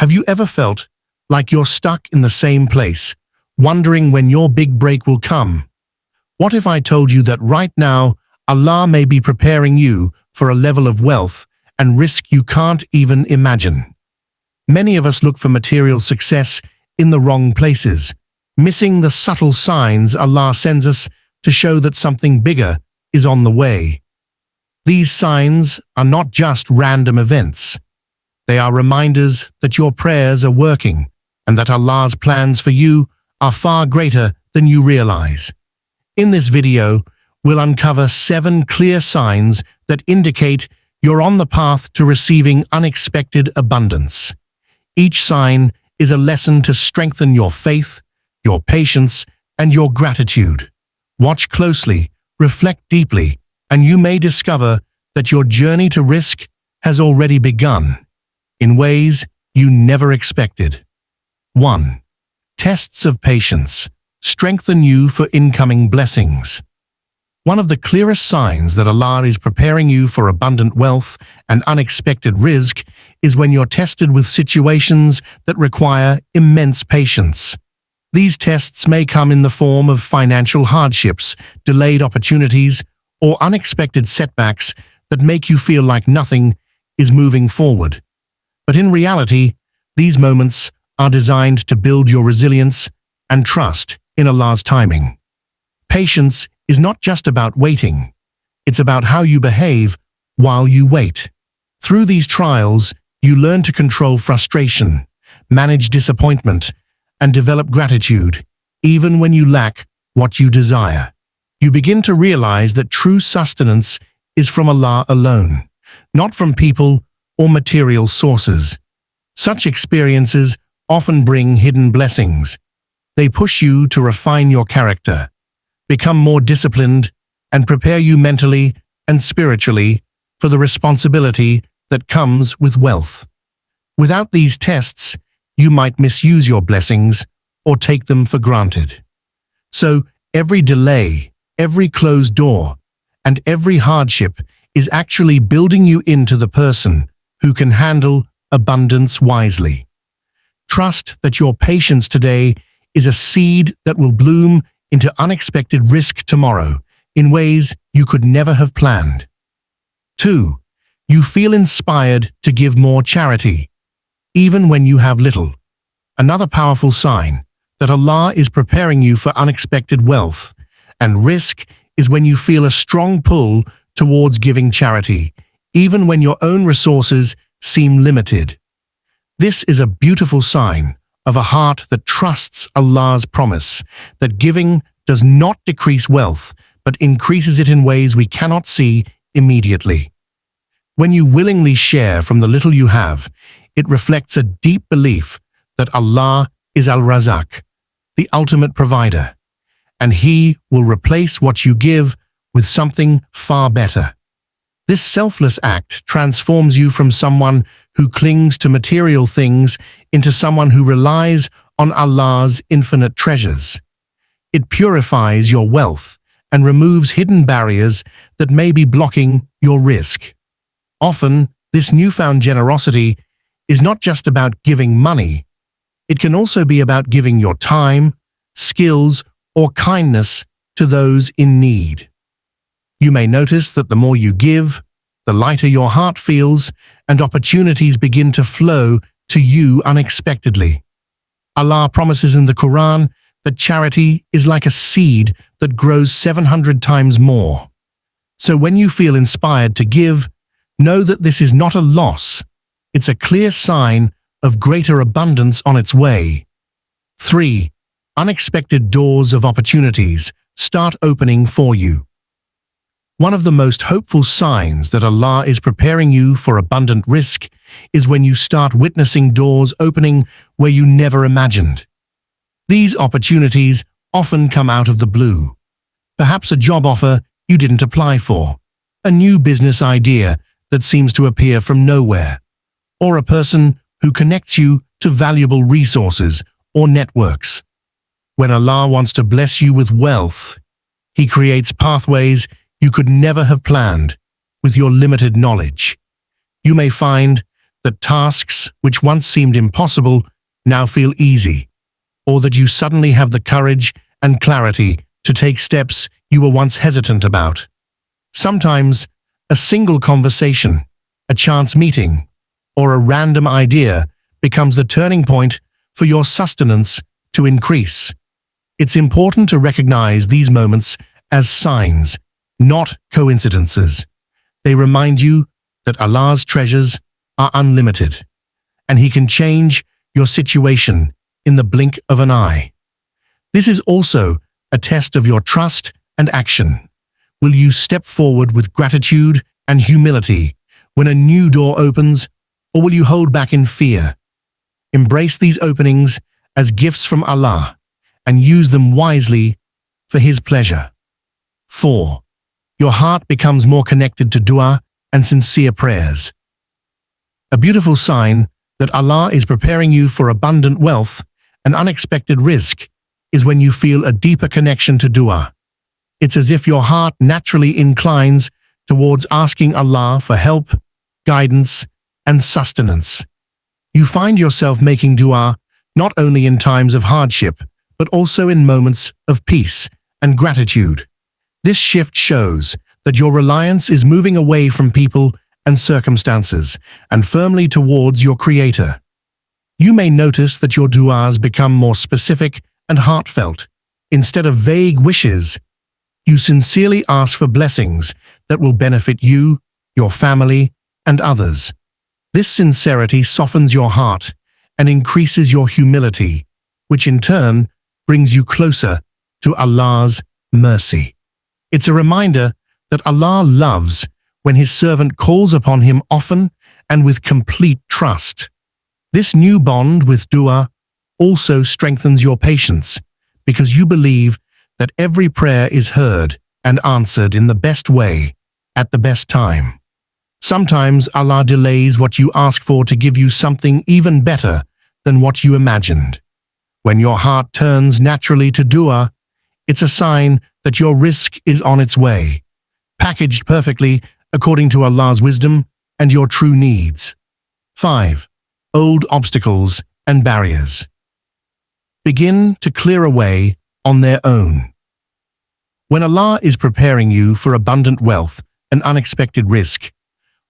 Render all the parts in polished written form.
Have you ever felt like you're stuck in the same place, wondering when your big break will come? What if I told you that right now, Allah may be preparing you for a level of wealth and risk you can't even imagine? Many of us look for material success in the wrong places, missing the subtle signs Allah sends us to show that something bigger is on the way. These signs are not just random events. They are reminders that your prayers are working and that Allah's plans for you are far greater than you realize. In this video, we'll uncover 7 clear signs that indicate you're on the path to receiving unexpected abundance. Each sign is a lesson to strengthen your faith, your patience, and your gratitude. Watch closely, reflect deeply, and you may discover that your journey to Rizq has already begun in ways you never expected. 1. Tests of patience strengthen you for incoming blessings. One of the clearest signs that Allah is preparing you for abundant wealth and unexpected rizq is when you're tested with situations that require immense patience. These tests may come in the form of financial hardships, delayed opportunities, or unexpected setbacks that make you feel like nothing is moving forward. But in reality, these moments are designed to build your resilience and trust in Allah's timing. Patience is not just about waiting. It's about how you behave while you wait. Through these trials, you learn to control frustration, manage disappointment, and develop gratitude, even when you lack what you desire. You begin to realize that true sustenance is from Allah alone, not from people or material sources. Such experiences often bring hidden blessings. They push you to refine your character, become more disciplined, and prepare you mentally and spiritually for the responsibility that comes with wealth. Without these tests, you might misuse your blessings or take them for granted. So, every delay, every closed door, and every hardship is actually building you into the person who can handle abundance wisely. Trust that your patience today is a seed that will bloom into unexpected rizq tomorrow in ways you could never have planned. 2. You feel inspired to give more charity, even when you have little. Another powerful sign that Allah is preparing you for unexpected wealth, and rizq is when you feel a strong pull towards giving charity, even when your own resources seem limited. This is a beautiful sign of a heart that trusts Allah's promise that giving does not decrease wealth, but increases it in ways we cannot see immediately. When you willingly share from the little you have, it reflects a deep belief that Allah is Al-Razaq, the ultimate provider, and He will replace what you give with something far better. This selfless act transforms you from someone who clings to material things into someone who relies on Allah's infinite treasures. It purifies your wealth and removes hidden barriers that may be blocking your rizq. Often, this newfound generosity is not just about giving money. It can also be about giving your time, skills, or kindness to those in need. You may notice that the more you give, the lighter your heart feels, and opportunities begin to flow to you unexpectedly. Allah promises in the Quran that charity is like a seed that grows 700 times more. So when you feel inspired to give, know that this is not a loss. It's a clear sign of greater abundance on its way. 3. Unexpected doors of opportunities start opening for you. One of the most hopeful signs that Allah is preparing you for abundant rizq is when you start witnessing doors opening where you never imagined. These opportunities often come out of the blue. Perhaps a job offer you didn't apply for, a new business idea that seems to appear from nowhere, or a person who connects you to valuable resources or networks. When Allah wants to bless you with wealth, He creates pathways you could never have planned with your limited knowledge. You may find that tasks which once seemed impossible now feel easy, or that you suddenly have the courage and clarity to take steps you were once hesitant about. Sometimes, a single conversation, a chance meeting, or a random idea becomes the turning point for your sustenance to increase. It's important to recognize these moments as signs, not coincidences. They remind you that Allah's treasures are unlimited, and He can change your situation in the blink of an eye. This is also a test of your trust and action. Will you step forward with gratitude and humility when a new door opens, or will you hold back in fear? Embrace these openings as gifts from Allah and use them wisely for His pleasure. 4. Your heart becomes more connected to dua and sincere prayers. A beautiful sign that Allah is preparing you for abundant wealth and unexpected rizq is when you feel a deeper connection to dua. It's as if your heart naturally inclines towards asking Allah for help, guidance, and sustenance. You find yourself making dua not only in times of hardship, but also in moments of peace and gratitude. This shift shows that your reliance is moving away from people and circumstances and firmly towards your Creator. You may notice that your du'as become more specific and heartfelt. Instead of vague wishes, you sincerely ask for blessings that will benefit you, your family, and others. This sincerity softens your heart and increases your humility, which in turn brings you closer to Allah's mercy. It's a reminder that Allah loves when His servant calls upon Him often and with complete trust. This new bond with dua also strengthens your patience because you believe that every prayer is heard and answered in the best way, at the best time. Sometimes Allah delays what you ask for to give you something even better than what you imagined. When your heart turns naturally to dua, it's a sign that your rizq is on its way, packaged perfectly according to Allah's wisdom and your true needs. 5. Old obstacles and barriers begin to clear away on their own. When Allah is preparing you for abundant wealth and unexpected rizq,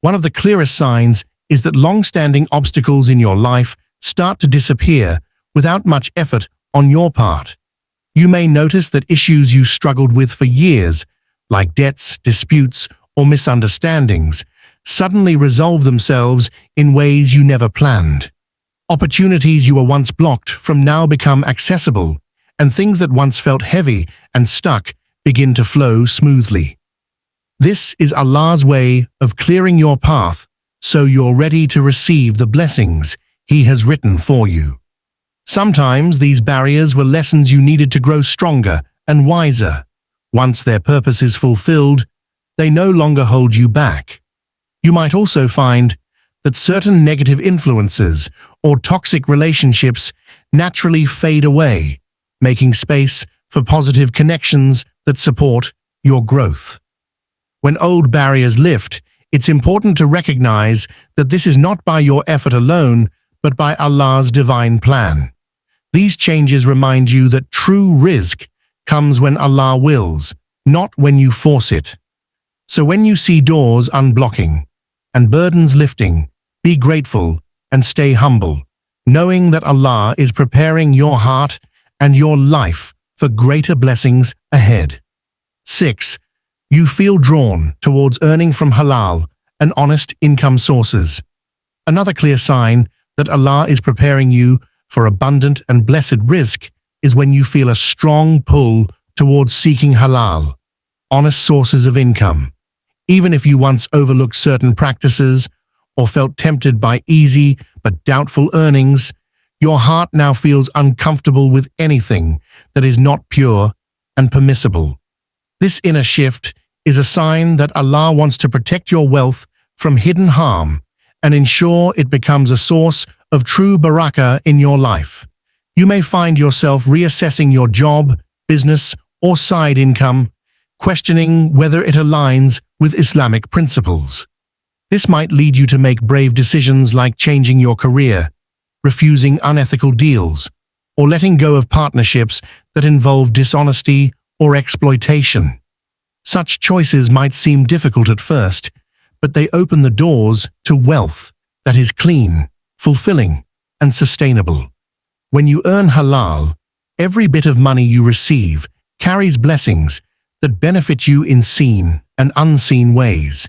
one of the clearest signs is that long-standing obstacles in your life start to disappear without much effort on your part. You may notice that issues you struggled with for years, like debts, disputes, or misunderstandings, suddenly resolve themselves in ways you never planned. Opportunities you were once blocked from now become accessible, and things that once felt heavy and stuck begin to flow smoothly. This is Allah's way of clearing your path so you're ready to receive the blessings He has written for you. Sometimes these barriers were lessons you needed to grow stronger and wiser. Once their purpose is fulfilled, they no longer hold you back. You might also find that certain negative influences or toxic relationships naturally fade away, making space for positive connections that support your growth. When old barriers lift, it's important to recognize that this is not by your effort alone, but by Allah's divine plan. These changes remind you that true rizq comes when Allah wills, not when you force it. So when you see doors unblocking and burdens lifting, be grateful and stay humble, knowing that Allah is preparing your heart and your life for greater blessings ahead. 6. You feel drawn towards earning from halal and honest income sources. Another clear sign that Allah is preparing you for abundant and blessed rizq is when you feel a strong pull towards seeking halal, honest sources of income. Even if you once overlooked certain practices or felt tempted by easy but doubtful earnings, your heart now feels uncomfortable with anything that is not pure and permissible. This inner shift is a sign that Allah wants to protect your wealth from hidden harm and ensure it becomes a source of true barakah in your life. You may find yourself reassessing your job, business, or side income, questioning whether it aligns with Islamic principles. This might lead you to make brave decisions like changing your career, refusing unethical deals, or letting go of partnerships that involve dishonesty or exploitation. Such choices might seem difficult at first, but they open the doors to wealth that is clean, fulfilling, and sustainable. When you earn halal, every bit of money you receive carries blessings that benefit you in seen and unseen ways.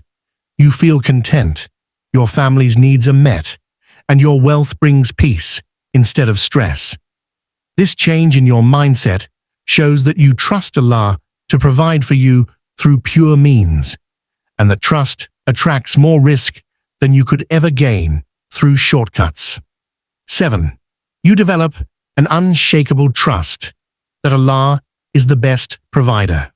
You feel content, your family's needs are met, and your wealth brings peace instead of stress. This change in your mindset shows that you trust Allah to provide for you through pure means, and that trust attracts more risk than you could ever gain through shortcuts. 7. You develop an unshakable trust that Allah is the best provider.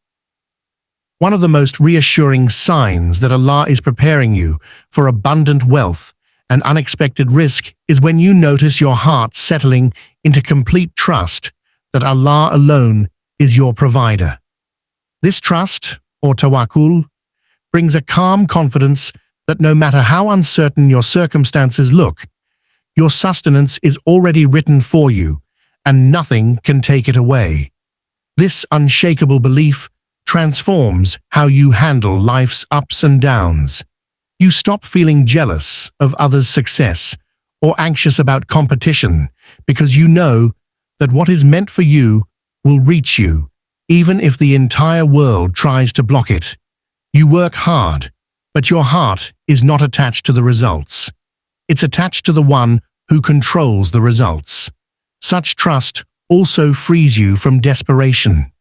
One of the most reassuring signs that Allah is preparing you for abundant wealth and unexpected risk is when you notice your heart settling into complete trust that Allah alone is your provider. This trust, or tawakkul, brings a calm confidence that no matter how uncertain your circumstances look, your sustenance is already written for you and nothing can take it away. This unshakable belief transforms how you handle life's ups and downs. You stop feeling jealous of others' success or anxious about competition because you know that what is meant for you will reach you, even if the entire world tries to block it. You work hard, but your heart is not attached to the results. It's attached to the one who controls the results. Such trust also frees you from desperation.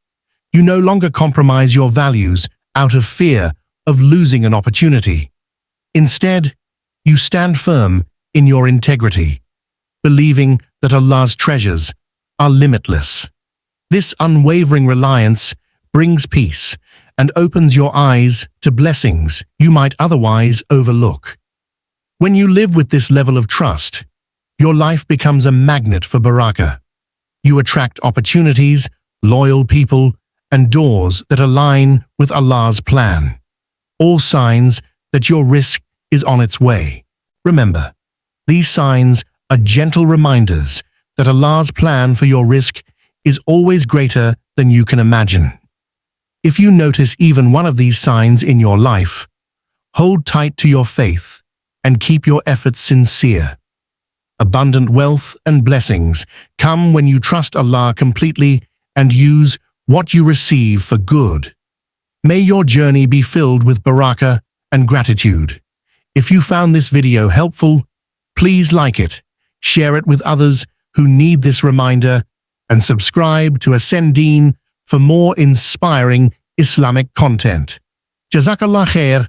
You no longer compromise your values out of fear of losing an opportunity. Instead, you stand firm in your integrity, believing that Allah's treasures are limitless. This unwavering reliance brings peace and opens your eyes to blessings you might otherwise overlook. When you live with this level of trust, your life becomes a magnet for barakah. You attract opportunities, loyal people, and doors that align with Allah's plan. All signs that your risk is on its way. Remember, these signs are gentle reminders that Allah's plan for your risk is always greater than you can imagine. If you notice even one of these signs in your life, hold tight to your faith and keep your efforts sincere. Abundant wealth and blessings come when you trust Allah completely and use what you receive for good. May your journey be filled with barakah and gratitude. If you found this video helpful, please like it, share it with others who need this reminder, and subscribe to Deen for more inspiring Islamic content. Jazakallah khair.